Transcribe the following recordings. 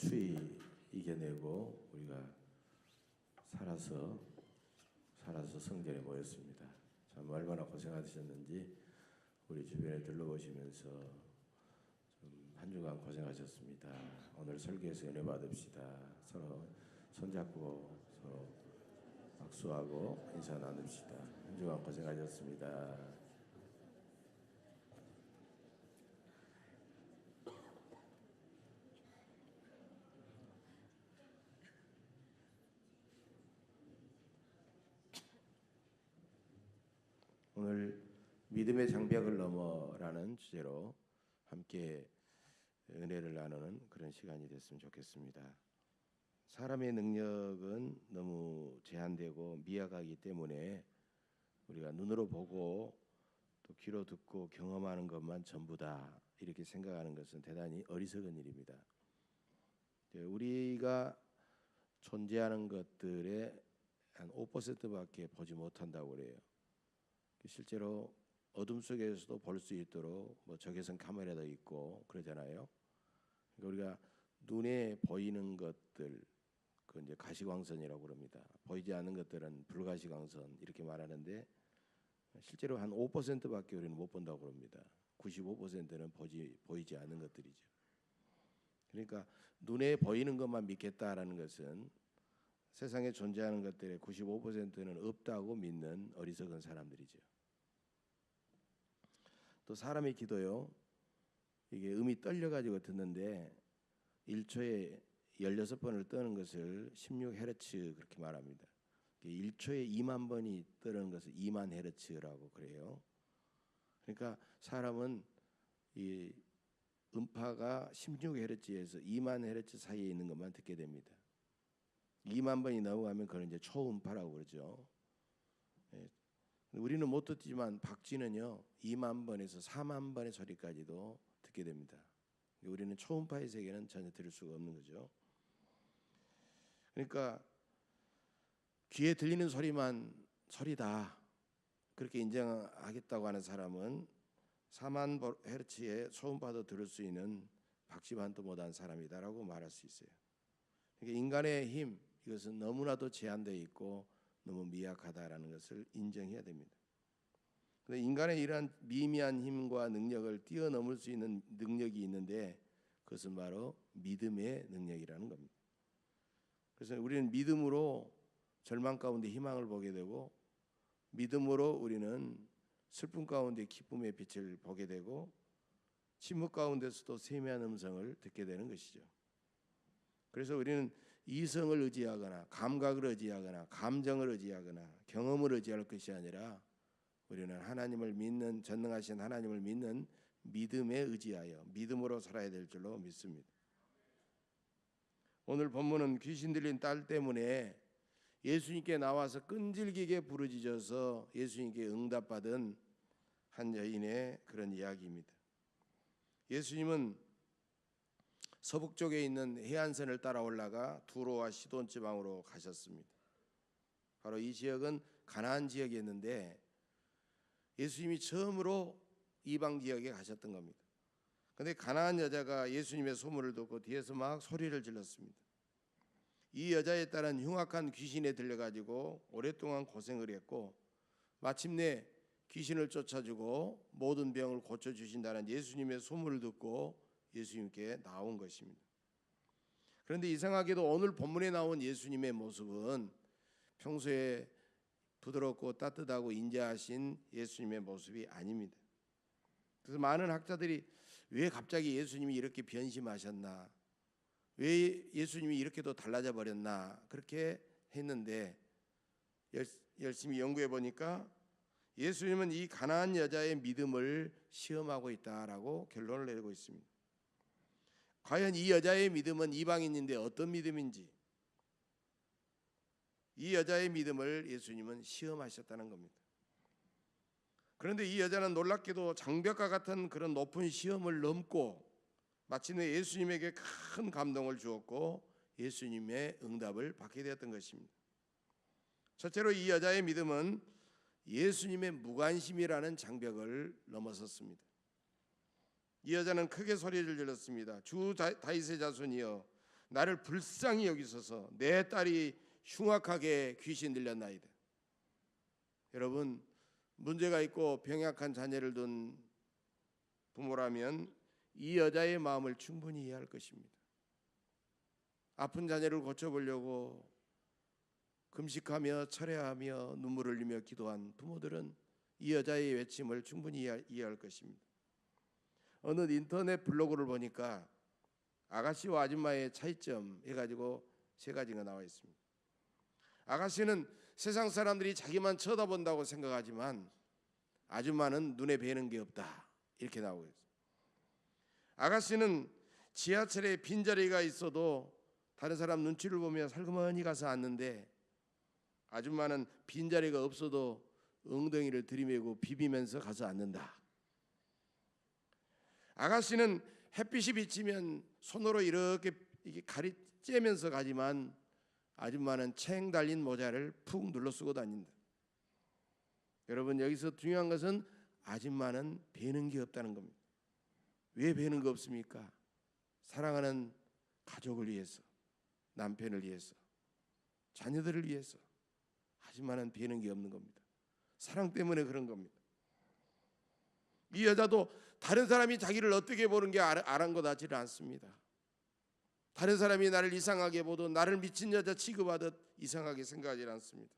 추위 이겨내고 우리가 살아서 성전에 모였습니다. 참 얼마나 고생하셨는지 우리 주변에 둘러보시면서 좀 한 주간 고생하셨습니다. 오늘 설교에서 은혜 받읍시다. 서로 손잡고 서로 박수하고 인사 나눕시다. 한 주간 고생하셨습니다. 오늘 믿음의 장벽을 넘어라는 주제로 함께 은혜를 나누는 그런 시간이 됐으면 좋겠습니다. 사람의 능력은 너무 제한되고 미약하기 때문에 우리가 눈으로 보고 또 귀로 듣고 경험하는 것만 전부다 이렇게 생각하는 것은 대단히 어리석은 일입니다. 우리가 존재하는 것들의 한 5%밖에 보지 못한다고 그래요. 실제로 어둠 속에서도 볼 수 있도록 적외선 카메라도 있고 그러잖아요. 그러니까 우리가 눈에 보이는 것들, 그 이제 가시광선이라고 그럽니다. 보이지 않는 것들은 불가시광선 이렇게 말하는데 실제로 한 5%밖에 우리는 못 본다고 그럽니다. 95%는 보이지 않는 것들이죠. 그러니까 눈에 보이는 것만 믿겠다라는 것은 세상에 존재하는 것들의 95%는 없다고 믿는 어리석은 사람들이죠. 또 사람의 기도요. 이게 음이 떨려가지고 듣는데 1초에 16번을 뜨는 것을 16헤르츠 그렇게 말합니다. 1초에 2만 번이 뜨는 것을 2만 헤르츠라고 그래요. 그러니까 사람은 이 음파가 16헤르츠에서 2만 헤르츠 사이에 있는 것만 듣게 됩니다. 2만 번이 넘어가면 그건 이제 초음파라고 그러죠. 우리는 못 듣지만 박쥐는요 2만 번에서 4만 번의 소리까지도 듣게 됩니다. 우리는 초음파의 세계는 전혀 들을 수가 없는 거죠. 그러니까 귀에 들리는 소리만 소리다 그렇게 인정하겠다고 하는 사람은 4만 헤르츠의 초음파도 들을 수 있는 박쥐만도 못한 사람이다라고 말할 수 있어요. 그러니까 인간의 힘 이것은 너무나도 제한되어 있고 너무 미약하다라는 것을 인정해야 됩니다. 그런데 인간의 이러한 미미한 힘과 능력을 뛰어넘을 수 있는 능력이 있는데 그것은 바로 믿음의 능력이라는 겁니다. 그래서 우리는 믿음으로 절망 가운데 희망을 보게 되고 믿음으로 우리는 슬픔 가운데 기쁨의 빛을 보게 되고 침묵 가운데서도 세미한 음성을 듣게 되는 것이죠. 그래서 우리는 이성을 의지하거나 감각을 의지하거나 감정을 의지하거나 경험을 의지할 것이 아니라 우리는 하나님을 믿는 전능하신 하나님을 믿는 믿음에 의지하여 믿음으로 살아야 될 줄로 믿습니다. 오늘 본문은 귀신 들린 딸 때문에 예수님께 나와서 끈질기게 부르짖어서 예수님께 응답받은 한 여인의 그런 이야기입니다. 예수님은 서북 쪽에 있는 해안선을 따라 올라가 두로와 시돈 지방으로 가셨습니다. 바로 이 지역은 가나안 지역이었는데 예수님이 처음으로 이방 지역에 가셨던 겁니다. 그런데 가나안 여자가 예수님의 소문을 듣고 뒤에서 막 소리를 질렀습니다. 이 여자에 따른 흉악한 귀신에 들려가지고 오랫동안 고생을 했고 마침내 귀신을 쫓아주고 모든 병을 고쳐주신다는 예수님의 소문을 듣고 예수님께 나온 것입니다. 그런데 이상하게도 오늘 본문에 나온 예수님의 모습은 평소에 부드럽고 따뜻하고 인자하신 예수님의 모습이 아닙니다. 그래서 많은 학자들이 왜 갑자기 예수님이 이렇게 변심하셨나, 왜 예수님이 이렇게도 달라져 버렸나 그렇게 했는데 열심히 연구해 보니까 예수님은 이 가나안 여자의 믿음을 시험하고 있다라고 결론을 내리고 있습니다. 과연 이 여자의 믿음은 이방인인데 어떤 믿음인지 이 여자의 믿음을 예수님은 시험하셨다는 겁니다. 그런데 이 여자는 놀랍게도 장벽과 같은 그런 높은 시험을 넘고 마침내 예수님에게 큰 감동을 주었고 예수님의 응답을 받게 되었던 것입니다. 첫째로 이 여자의 믿음은 예수님의 무관심이라는 장벽을 넘어섰습니다. 이 여자는 크게 소리를 질렀습니다. 주 다윗의 자손이여 나를 불쌍히 여기소서. 내 딸이 흉악하게 귀신 들렸나이다. 여러분, 문제가 있고 병약한 자녀를 둔 부모라면 이 여자의 마음을 충분히 이해할 것입니다. 아픈 자녀를 고쳐보려고 금식하며 철회하며 눈물을 흘리며 기도한 부모들은 이 여자의 외침을 충분히 이해할 것입니다. 어느 인터넷 블로그를 보니까 아가씨와 아줌마의 차이점 해가지고 세 가지가 나와 있습니다. 아가씨는 세상 사람들이 자기만 쳐다본다고 생각하지만 아줌마는 눈에 뵈는 게 없다, 이렇게 나오고 있습니다. 아가씨는 지하철에 빈자리가 있어도 다른 사람 눈치를 보며 살그머니 가서 앉는데 아줌마는 빈자리가 없어도 엉덩이를 들이매고 비비면서 가서 앉는다. 아가씨는 햇빛이 비치면 손으로 이렇게 가리쬐면서 가지만 아줌마는 챙 달린 모자를 푹 눌러 쓰고 다닌다. 여러분, 여기서 중요한 것은 아줌마는 베는 게 없다는 겁니다. 왜 베는 거 없습니까? 사랑하는 가족을 위해서, 남편을 위해서, 자녀들을 위해서 아줌마는 베는 게 없는 겁니다. 사랑 때문에 그런 겁니다. 이 여자도 다른 사람이 자기를 어떻게 보는 게 아랑곳하지를 않습니다. 다른 사람이 나를 이상하게 보도 나를 미친 여자 취급하듯 이상하게 생각하지 않습니다.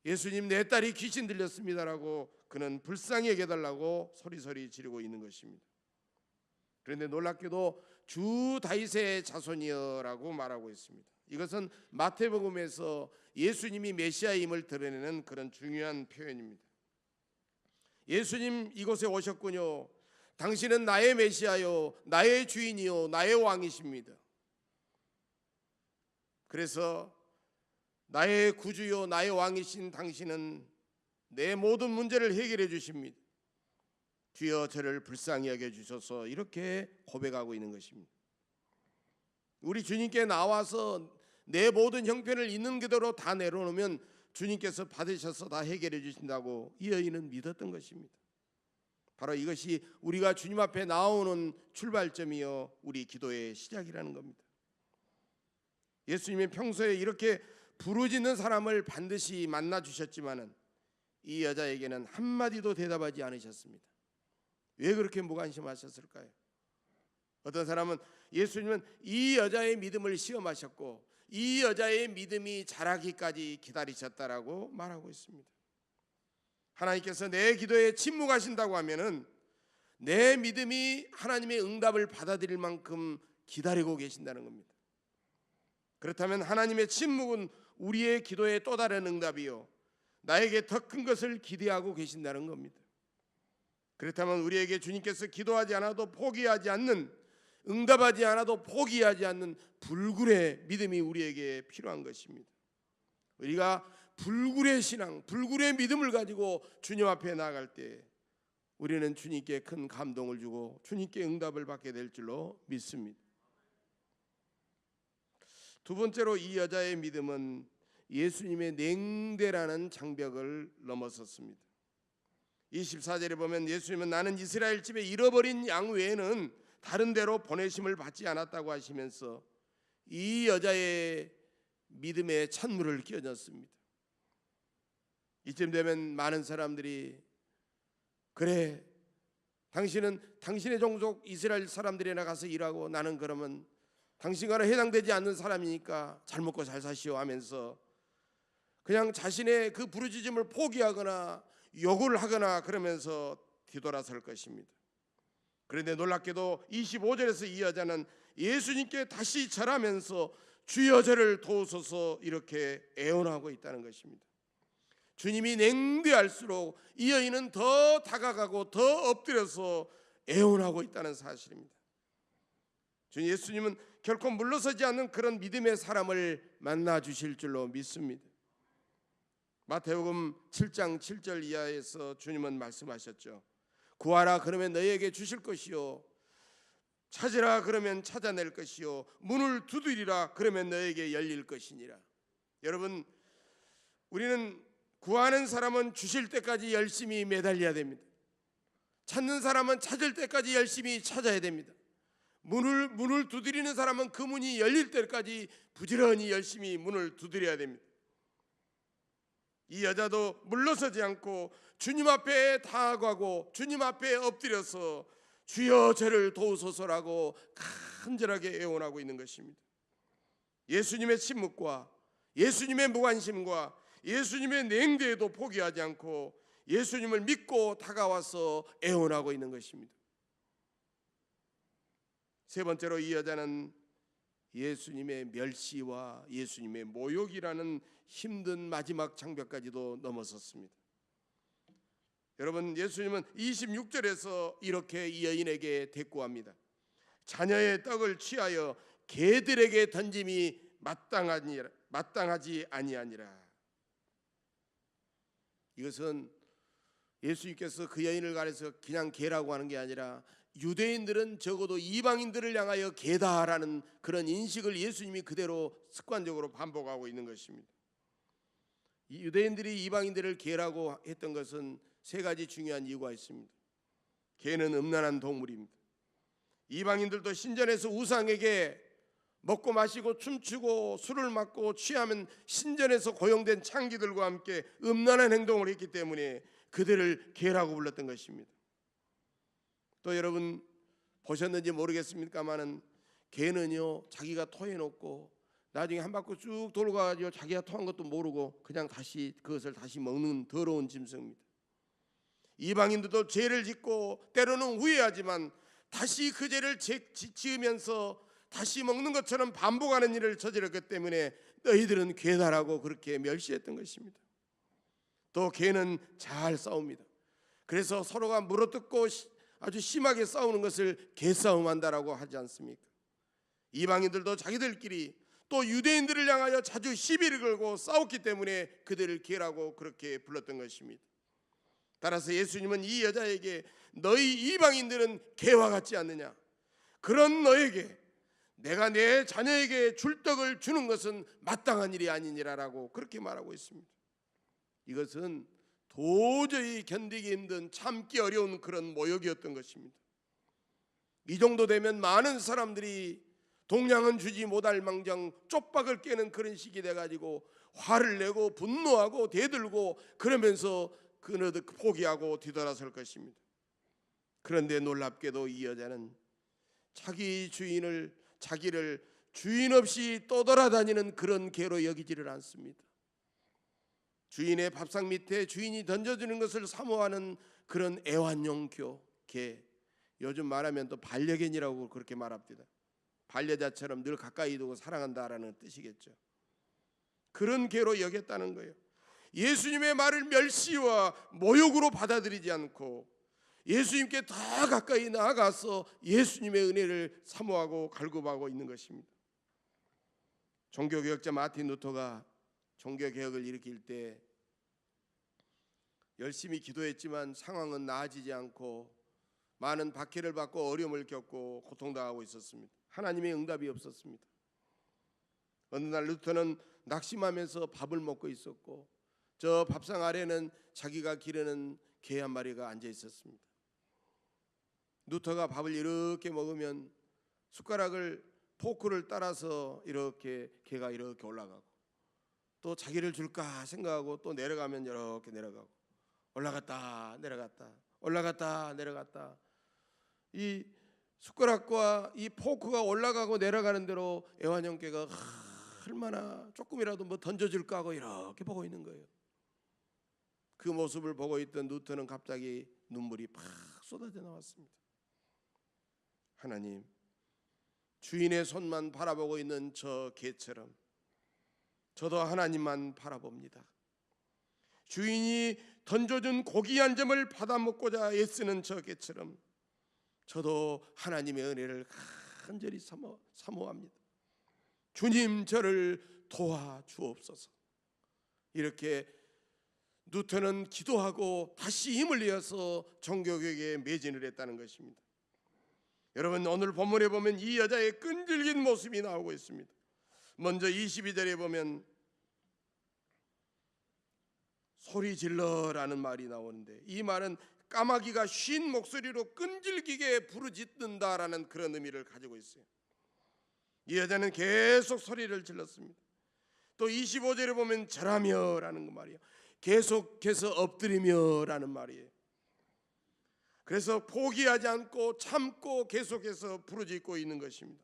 예수님, 내 딸이 귀신 들렸습니다라고 그는 불쌍히 여겨달라고 소리소리 지르고 있는 것입니다. 그런데 놀랍게도 주 다윗의 자손이여라고 말하고 있습니다. 이것은 마태복음에서 예수님이 메시아임을 드러내는 그런 중요한 표현입니다. 예수님, 이곳에 오셨군요. 당신은 나의 메시아요, 나의 주인이요, 나의 왕이십니다. 그래서 나의 구주요, 나의 왕이신 당신은 내 모든 문제를 해결해 주십니다. 주여, 저를 불쌍히 여겨 주셔서, 이렇게 고백하고 있는 것입니다. 우리 주님께 나와서 내 모든 형편을 있는 그대로 다 내려놓으면 주님께서 받으셔서 다 해결해 주신다고 이 여인은 믿었던 것입니다. 바로 이것이 우리가 주님 앞에 나오는 출발점이요, 우리 기도의 시작이라는 겁니다. 예수님이 평소에 이렇게 부르짖는 사람을 반드시 만나 주셨지만은 이 여자에게는 한마디도 대답하지 않으셨습니다. 왜 그렇게 무관심하셨을까요? 어떤 사람은 예수님은 이 여자의 믿음을 시험하셨고 이 여자의 믿음이 자라기까지 기다리셨다라고 말하고 있습니다. 하나님께서 내 기도에 침묵하신다고 하면은 내 믿음이 하나님의 응답을 받아들일 만큼 기다리고 계신다는 겁니다. 그렇다면 하나님의 침묵은 우리의 기도의 또 다른 응답이요, 나에게 더 큰 것을 기대하고 계신다는 겁니다. 그렇다면 우리에게 주님께서 기도하지 않아도 포기하지 않는, 응답하지 않아도 포기하지 않는 불굴의 믿음이 우리에게 필요한 것입니다. 우리가 불굴의 신앙, 불굴의 믿음을 가지고 주님 앞에 나아갈 때 우리는 주님께 큰 감동을 주고 주님께 응답을 받게 될 줄로 믿습니다. 두 번째로 이 여자의 믿음은 예수님의 냉대라는 장벽을 넘어섰습니다. 24절에 보면 예수님은 나는 이스라엘 집에 잃어버린 양 외에는 다른 데로 보내심을 받지 않았다고 하시면서 이 여자의 믿음에 찬물을 끼얹었습니다. 이쯤 되면 많은 사람들이, 그래, 당신은 당신의 종족 이스라엘 사람들이나 가서 일하고 나는 그러면 당신과는 해당되지 않는 사람이니까 잘 먹고 잘 사시오 하면서 그냥 자신의 그 부르짖음을 포기하거나 욕을 하거나 그러면서 뒤돌아설 것입니다. 그런데 놀랍게도 25절에서 이 여자는 예수님께 다시 절하면서 주여 저를 도우소서 이렇게 애원하고 있다는 것입니다. 주님이 냉대할수록 이 여인은 더 다가가고 더 엎드려서 애원하고 있다는 사실입니다. 주님 예수님은 결코 물러서지 않는 그런 믿음의 사람을 만나 주실 줄로 믿습니다. 마태복음 7장 7절 이하에서 주님은 말씀하셨죠. 구하라 그러면 너희에게 주실 것이요, 찾으라 그러면 찾아낼 것이요, 문을 두드리라 그러면 너희에게 열릴 것이니라. 여러분, 우리는 구하는 사람은 주실 때까지 열심히 매달려야 됩니다. 찾는 사람은 찾을 때까지 열심히 찾아야 됩니다. 문을 두드리는 사람은 그 문이 열릴 때까지 부지런히 열심히 문을 두드려야 됩니다. 이 여자도 물러서지 않고 주님 앞에 다가가고 주님 앞에 엎드려서 주여 저를 도우소서라고 간절하게 애원하고 있는 것입니다. 예수님의 침묵과 예수님의 무관심과 예수님의 냉대에도 포기하지 않고 예수님을 믿고 다가와서 애원하고 있는 것입니다. 세 번째로 이 여자는 예수님의 멸시와 예수님의 모욕이라는 힘든 마지막 장벽까지도 넘어섰습니다. 여러분, 예수님은 26절에서 이렇게 이 여인에게 대꾸합니다. 자녀의 떡을 취하여 개들에게 던짐이 마땅하지 아니하니라. 이것은 예수님께서 그 여인을 가려서 그냥 개라고 하는 게 아니라 유대인들은 적어도 이방인들을 향하여 개다라는 그런 인식을 예수님이 그대로 습관적으로 반복하고 있는 것입니다. 이 유대인들이 이방인들을 개라고 했던 것은 세 가지 중요한 이유가 있습니다. 개는 음란한 동물입니다. 이방인들도 신전에서 우상에게 먹고 마시고 춤추고 술을 마시고 취하면 신전에서 고용된 창기들과 함께 음란한 행동을 했기 때문에 그들을 개라고 불렀던 것입니다. 또 여러분 보셨는지 모르겠습니다만은 개는요 자기가 토해놓고 나중에 한 바퀴 쭉 돌고 가지고 자기가 토한 것도 모르고 그냥 다시 그것을 다시 먹는 더러운 짐승입니다. 이방인들도 죄를 짓고 때로는 후회하지만 다시 그 죄를 지으면서 다시 먹는 것처럼 반복하는 일을 저질렀기 때문에 너희들은 괴다라고 그렇게 멸시했던 것입니다. 또 개는 잘 싸웁니다. 그래서 서로가 물어뜯고 아주 심하게 싸우는 것을 개싸움한다라고 하지 않습니까? 이방인들도 자기들끼리 또 유대인들을 향하여 자주 시비를 걸고 싸웠기 때문에 그들을 개라고 그렇게 불렀던 것입니다. 따라서 예수님은 이 여자에게 너희 이방인들은 개와 같지 않느냐? 그런 너에게 내가 내 자녀에게 줄 떡을 주는 것은 마땅한 일이 아니니라라고 그렇게 말하고 있습니다. 이것은 도저히 견디기 힘든 참기 어려운 그런 모욕이었던 것입니다. 이 정도 되면 많은 사람들이 동량은 주지 못할 망정 쪽박을 깨는 그런 식이 돼가지고 화를 내고 분노하고 대들고 그러면서 그느덧 포기하고 뒤돌아설 것입니다. 그런데 놀랍게도 이 여자는 자기를 주인 없이 떠돌아다니는 그런 개로 여기지를 않습니다. 주인의 밥상 밑에 주인이 던져주는 것을 사모하는 그런 애완용 개, 요즘 말하면 또 반려견이라고 그렇게 말합니다. 반려자처럼 늘 가까이 두고 사랑한다라는 뜻이겠죠. 그런 개로 여겼다는 거예요. 예수님의 말을 멸시와 모욕으로 받아들이지 않고 예수님께 더 가까이 나아가서 예수님의 은혜를 사모하고 갈급하고 있는 것입니다. 종교개혁자 마틴 루터가 종교개혁을 일으킬 때 열심히 기도했지만 상황은 나아지지 않고 많은 박해를 받고 어려움을 겪고 고통당하고 있었습니다. 하나님의 응답이 없었습니다. 어느 날 루터는 낙심하면서 밥을 먹고 있었고 저 밥상 아래는 자기가 기르는 개 한 마리가 앉아 있었습니다. 루터가 밥을 이렇게 먹으면 숟가락을 포크를 따라서 이렇게 개가 이렇게 올라가고 또 자기를 줄까 생각하고 또 내려가면 이렇게 내려가고 올라갔다 내려갔다 올라갔다 내려갔다 이 숟가락과 이 포크가 올라가고 내려가는 대로 애완용 개가 얼마나 조금이라도 뭐 던져줄까 하고 이렇게 보고 있는 거예요. 그 모습을 보고 있던 루터는 갑자기 눈물이 팍 쏟아져 나왔습니다. 하나님, 주인의 손만 바라보고 있는 저 개처럼 저도 하나님만 바라봅니다. 주인이 던져준 고기 한 점을 받아먹고자 애쓰는 저 개처럼 저도 하나님의 은혜를 간절히 사모합니다. 주님 저를 도와주옵소서. 이렇게 루터는 기도하고 다시 힘을 내어서 종교개혁에 매진을 했다는 것입니다. 여러분 오늘 본문에 보면 이 여자의 끈질긴 모습이 나오고 있습니다. 먼저 22절에 보면 소리 질러라는 말이 나오는데 이 말은 까마귀가 쉰 목소리로 끈질기게 부르짖는다라는 그런 의미를 가지고 있어요. 이 여자는 계속 소리를 질렀습니다. 또 25절에 보면 절하며라는 그 말이에요. 계속해서 엎드리며라는 말이에요. 그래서 포기하지 않고 참고 계속해서 부르짖고 있는 것입니다.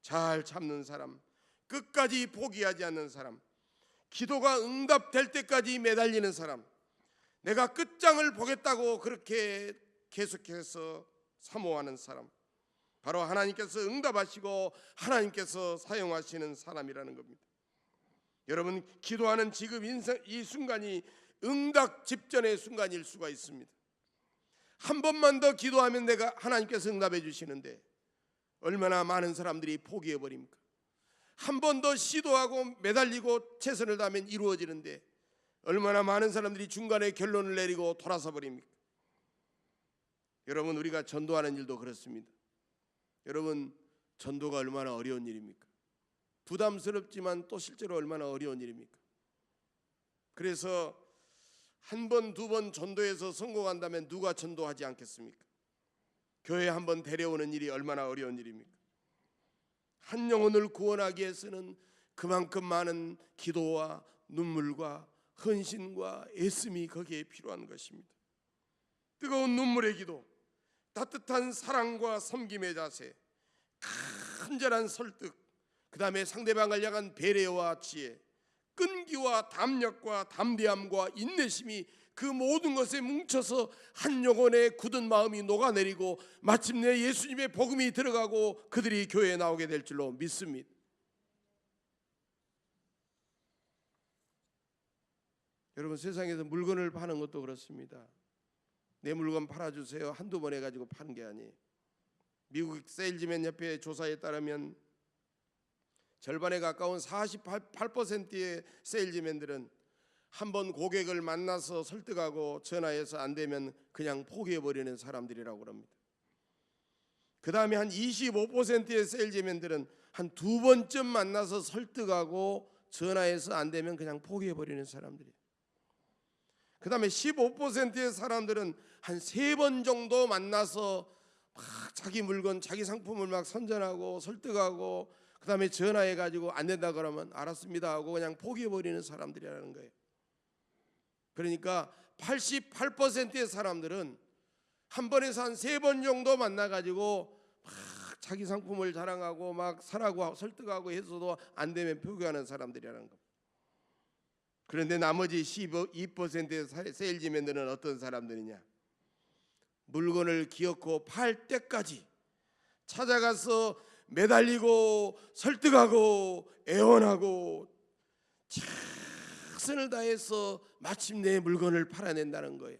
잘 참는 사람, 끝까지 포기하지 않는 사람, 기도가 응답될 때까지 매달리는 사람, 내가 끝장을 보겠다고 그렇게 계속해서 사모하는 사람, 바로 하나님께서 응답하시고 하나님께서 사용하시는 사람이라는 겁니다. 여러분, 기도하는 지금 이 순간이 응답 직전의 순간일 수가 있습니다. 한 번만 더 기도하면 내가 하나님께서 응답해 주시는데 얼마나 많은 사람들이 포기해 버립니까? 한 번 더 시도하고 매달리고 최선을 다하면 이루어지는데 얼마나 많은 사람들이 중간에 결론을 내리고 돌아서 버립니까? 여러분, 우리가 전도하는 일도 그렇습니다. 여러분, 전도가 얼마나 어려운 일입니까? 부담스럽지만 또 실제로 얼마나 어려운 일입니까? 그래서 한 번, 두 번 전도해서 성공한다면 누가 전도하지 않겠습니까? 교회 한 번 데려오는 일이 얼마나 어려운 일입니까? 한 영혼을 구원하기 위해서는 그만큼 많은 기도와 눈물과 헌신과 애씀이 거기에 필요한 것입니다. 뜨거운 눈물의 기도, 따뜻한 사랑과 섬김의 자세, 간절한 설득, 그 다음에 상대방을 향한 배려와 지혜, 끈기와 담력과 담대함과 인내심이 그 모든 것에 뭉쳐서 한 영혼의 굳은 마음이 녹아내리고 마침내 예수님의 복음이 들어가고 그들이 교회에 나오게 될 줄로 믿습니다. 여러분, 세상에서 물건을 파는 것도 그렇습니다. 내 물건 팔아주세요 한두 번 해가지고 파는 게 아니에요. 미국 세일즈맨 협회 조사에 따르면 절반에 가까운 48%의 세일즈맨들은 한번 고객을 만나서 설득하고 전화해서 안 되면 그냥 포기해버리는 사람들이라고 합니다. 그 다음에 한 25%의 세일즈맨들은 한 두 번쯤 만나서 설득하고 전화해서 안 되면 그냥 포기해버리는 사람들이에요. 그 다음에 15%의 사람들은 한 세 번 정도 만나서 막 자기 물건, 자기 상품을 막 선전하고 설득하고 그 다음에 전화해가지고 안 된다 그러면 알았습니다 하고 그냥 포기해버리는 사람들이라는 거예요. 그러니까 88%의 사람들은 한 번에서 한 세 번 정도 만나가지고 막 자기 상품을 자랑하고 막 사라고 설득하고 해서도 안 되면 포기하는 사람들이라는 겁니다. 그런데 나머지 12%의 세일즈맨들은 어떤 사람들이냐? 물건을 기어코 팔 때까지 찾아가서 매달리고 설득하고 애원하고 최선을 다해서 마침내 물건을 팔아낸다는 거예요.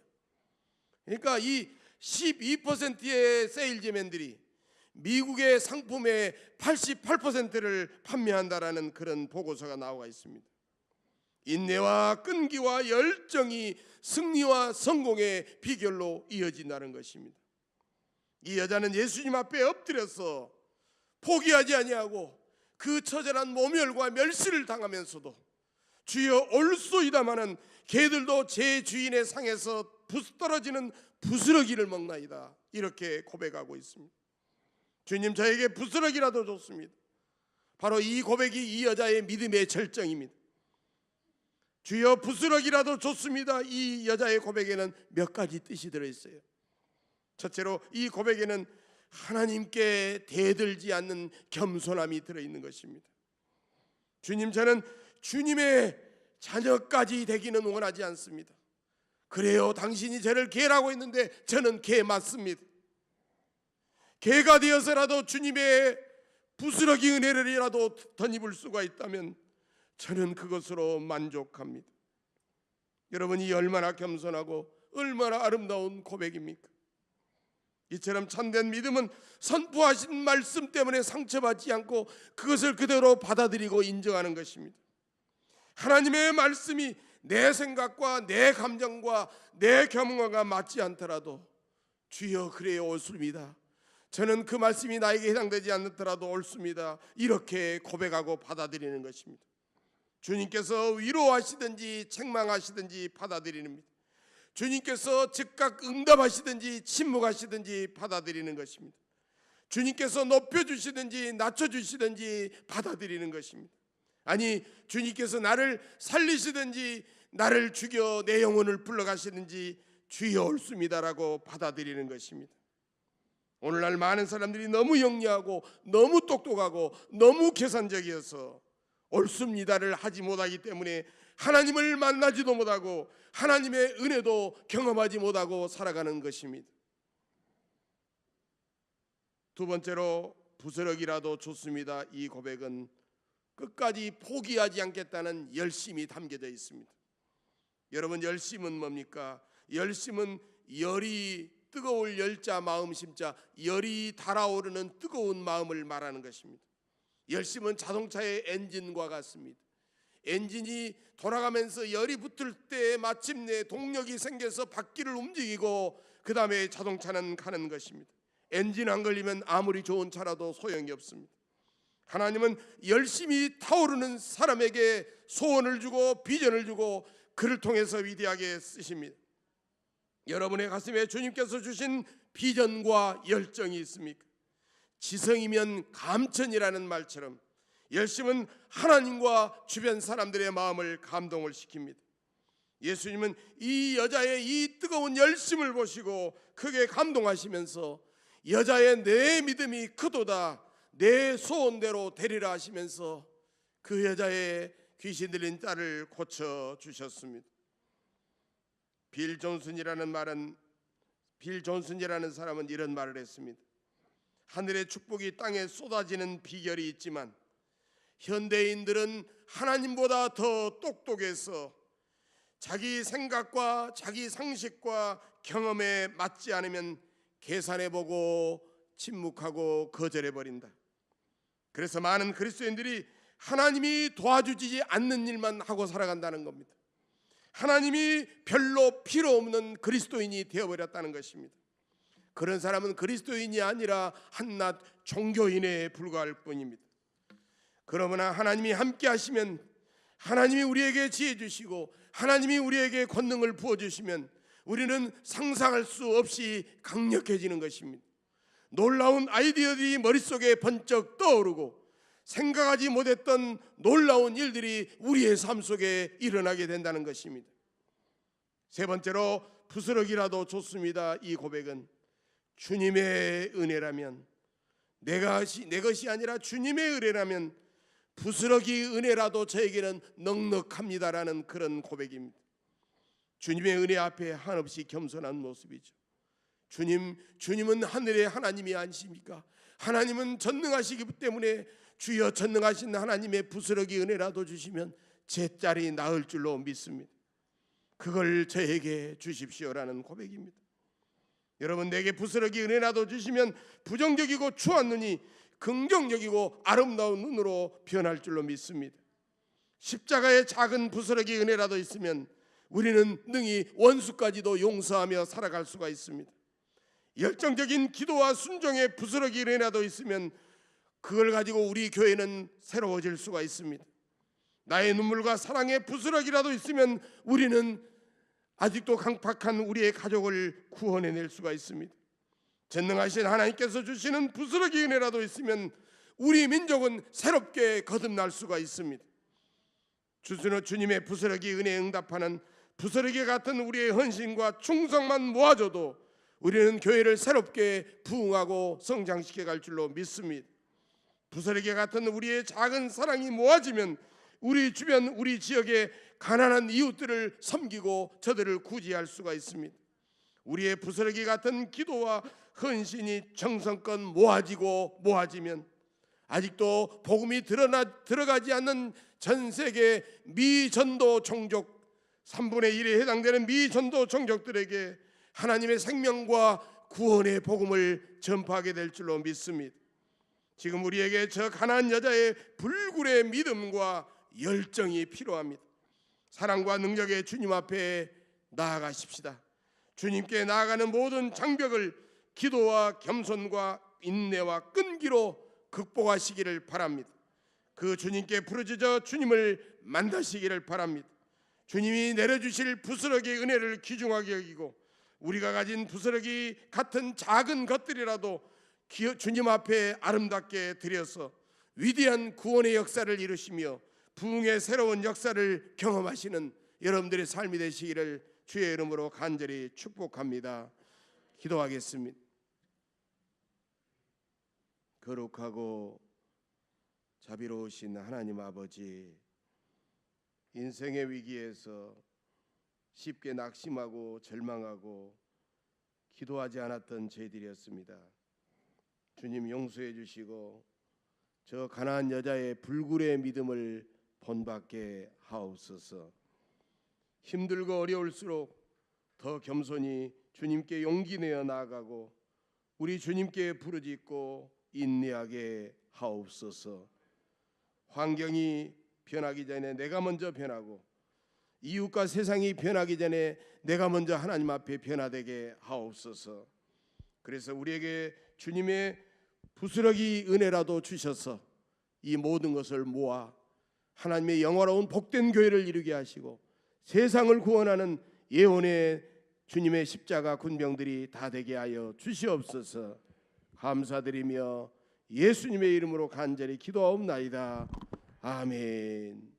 그러니까 이 12%의 세일즈맨들이 미국의 상품의 88%를 판매한다라는 그런 보고서가 나와 있습니다. 인내와 끈기와 열정이 승리와 성공의 비결로 이어진다는 것입니다. 이 여자는 예수님 앞에 엎드려서 포기하지 아니하고 그 처절한 모멸과 멸시를 당하면서도 주여 올소이다마는 개들도 제 주인의 상에서 떨어지는 부스러기를 먹나이다, 이렇게 고백하고 있습니다. 주님, 저에게 부스러기라도 줬습니다. 바로 이 고백이 이 여자의 믿음의 절정입니다. 주여 부스러기라도 좋습니다. 이 여자의 고백에는 몇 가지 뜻이 들어있어요. 첫째로 이 고백에는 하나님께 대들지 않는 겸손함이 들어있는 것입니다. 주님, 저는 주님의 자녀까지 되기는 원하지 않습니다. 그래요, 당신이 저를 개라고 했는데 저는 개 맞습니다. 개가 되어서라도 주님의 부스러기 은혜를이라도 덧입을 수가 있다면 저는 그것으로 만족합니다. 여러분이 얼마나 겸손하고 얼마나 아름다운 고백입니까? 이처럼 참된 믿음은 선포하신 말씀 때문에 상처받지 않고 그것을 그대로 받아들이고 인정하는 것입니다. 하나님의 말씀이 내 생각과 내 감정과 내 경험과 맞지 않더라도 주여 그래요, 옳습니다. 저는 그 말씀이 나에게 해당되지 않더라도 옳습니다, 이렇게 고백하고 받아들이는 것입니다. 주님께서 위로하시든지 책망하시든지 받아들이는 겁니다. 주님께서 즉각 응답하시든지 침묵하시든지 받아들이는 것입니다. 주님께서 높여주시든지 낮춰주시든지 받아들이는 것입니다. 아니, 주님께서 나를 살리시든지 나를 죽여 내 영혼을 불러가시든지 주여 옳습니다라고 받아들이는 것입니다. 오늘날 많은 사람들이 너무 영리하고 너무 똑똑하고 너무 계산적이어서 옳습니다를 하지 못하기 때문에 하나님을 만나지도 못하고 하나님의 은혜도 경험하지 못하고 살아가는 것입니다. 두 번째로 부스러기라도 좋습니다. 이 고백은 끝까지 포기하지 않겠다는 열심이 담겨져 있습니다. 여러분, 열심은 뭡니까? 열심은 열이 뜨거울 열자 마음 심자, 열이 달아오르는 뜨거운 마음을 말하는 것입니다. 열심은 자동차의 엔진과 같습니다. 엔진이 돌아가면서 열이 붙을 때 마침내 동력이 생겨서 바퀴를 움직이고 그 다음에 자동차는 가는 것입니다. 엔진 안 걸리면 아무리 좋은 차라도 소용이 없습니다. 하나님은 열심히 타오르는 사람에게 소원을 주고 비전을 주고 그를 통해서 위대하게 쓰십니다. 여러분의 가슴에 주님께서 주신 비전과 열정이 있습니까? 지성이면 감천이라는 말처럼 열심은 하나님과 주변 사람들의 마음을 감동을 시킵니다. 예수님은 이 여자의 이 뜨거운 열심을 보시고 크게 감동하시면서 여자의 내 믿음이 크도다, 내 소원대로 되리라 하시면서 그 여자의 귀신 들린 딸을 고쳐주셨습니다. 빌 존슨이라는 사람은 이런 말을 했습니다. 하늘의 축복이 땅에 쏟아지는 비결이 있지만 현대인들은 하나님보다 더 똑똑해서 자기 생각과 자기 상식과 경험에 맞지 않으면 계산해보고 침묵하고 거절해버린다. 그래서 많은 그리스도인들이 하나님이 도와주지 않는 일만 하고 살아간다는 겁니다. 하나님이 별로 필요 없는 그리스도인이 되어버렸다는 것입니다. 그런 사람은 그리스도인이 아니라 한낱 종교인에 불과할 뿐입니다. 그러나 하나님이 함께 하시면, 하나님이 우리에게 지혜 주시고 하나님이 우리에게 권능을 부어주시면 우리는 상상할 수 없이 강력해지는 것입니다. 놀라운 아이디어들이 머릿속에 번쩍 떠오르고 생각하지 못했던 놀라운 일들이 우리의 삶 속에 일어나게 된다는 것입니다. 세 번째로 부스러기라도 좋습니다. 이 고백은 주님의 은혜라면, 내 것이 아니라 주님의 은혜라면 부스러기 은혜라도 저에게는 넉넉합니다라는 그런 고백입니다. 주님의 은혜 앞에 한없이 겸손한 모습이죠. 주님은 하늘의 하나님이 아니십니까? 하나님은 전능하시기 때문에 주여 전능하신 하나님의 부스러기 은혜라도 주시면 제 짤이 나을 줄로 믿습니다. 그걸 저에게 주십시오라는 고백입니다. 여러분, 내게 부스러기 은혜라도 주시면 부정적이고 추한 눈이 긍정적이고 아름다운 눈으로 변할 줄로 믿습니다. 십자가의 작은 부스러기 은혜라도 있으면 우리는 능히 원수까지도 용서하며 살아갈 수가 있습니다. 열정적인 기도와 순종의 부스러기 은혜라도 있으면 그걸 가지고 우리 교회는 새로워질 수가 있습니다. 나의 눈물과 사랑의 부스러기라도 있으면 우리는 아직도 강팍한 우리의 가족을 구원해낼 수가 있습니다. 전능하신 하나님께서 주시는 부스러기 은혜라도 있으면 우리 민족은 새롭게 거듭날 수가 있습니다. 주님의 부스러기 은혜에 응답하는 부스러기 같은 우리의 헌신과 충성만 모아줘도 우리는 교회를 새롭게 부흥하고 성장시켜 갈 줄로 믿습니다. 부스러기 같은 우리의 작은 사랑이 모아지면 우리 주변, 우리 지역의 가난한 이웃들을 섬기고 저들을 구제할 수가 있습니다. 우리의 부스러기 같은 기도와 헌신이 정성껏 모아지면 아직도 복음이 들어가지 않는 전 세계 미전도 종족 3분의 1에 해당되는 미전도 종족들에게 하나님의 생명과 구원의 복음을 전파하게 될 줄로 믿습니다. 지금 우리에게 저 가난한 여자의 불굴의 믿음과 열정이 필요합니다. 사랑과 능력의 주님 앞에 나아가십시다. 주님께 나아가는 모든 장벽을 기도와 겸손과 인내와 끈기로 극복하시기를 바랍니다. 그 주님께 부르짖어 주님을 만나시기를 바랍니다. 주님이 내려주실 부스러기의 은혜를 귀중하게 여기고 우리가 가진 부스러기 같은 작은 것들이라도 주님 앞에 아름답게 드려서 위대한 구원의 역사를 이루시며 부흥의 새로운 역사를 경험하시는 여러분들의 삶이 되시기를 주의 이름으로 간절히 축복합니다. 기도하겠습니다. 거룩하고 자비로우신 하나님 아버지, 인생의 위기에서 쉽게 낙심하고 절망하고 기도하지 않았던 저희들이었습니다. 주님 용서해 주시고 저 가난한 여자의 불굴의 믿음을 본받게 하옵소서. 힘들고 어려울수록 더 겸손히 주님께 용기 내어 나아가고 우리 주님께 부르짖고 인내하게 하옵소서. 환경이 변하기 전에 내가 먼저 변하고 이웃과 세상이 변하기 전에 내가 먼저 하나님 앞에 변화되게 하옵소서. 그래서 우리에게 주님의 부스러기 은혜라도 주셔서 이 모든 것을 모아 하나님의 영화로운 복된 교회를 이루게 하시고 세상을 구원하는 예언의 주님의 십자가 군병들이 다 되게 하여 주시옵소서. 감사드리며 예수님의 이름으로 간절히 기도하옵나이다. 아멘.